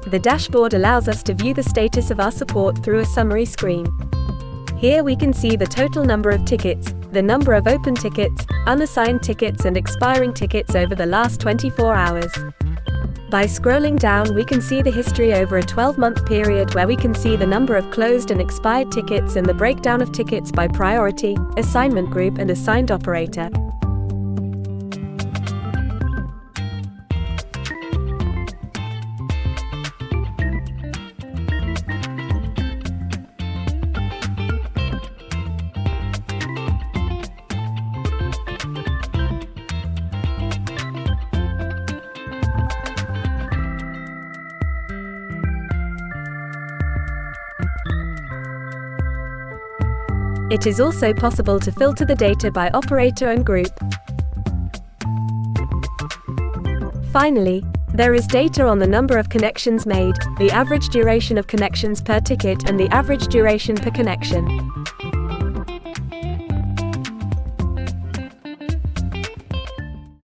The dashboard allows us to view the status of our support through a summary screen. Here we can see the total number of tickets, the number of open tickets, unassigned tickets and expiring tickets over the last 24 hours. By scrolling down, we can see the history over a 12-month period where we can see the number of closed and expired tickets and the breakdown of tickets by priority, assignment group and assigned operator. It is also possible to filter the data by operator and group. Finally, there is data on the number of connections made, the average duration of connections per ticket and the average duration per connection.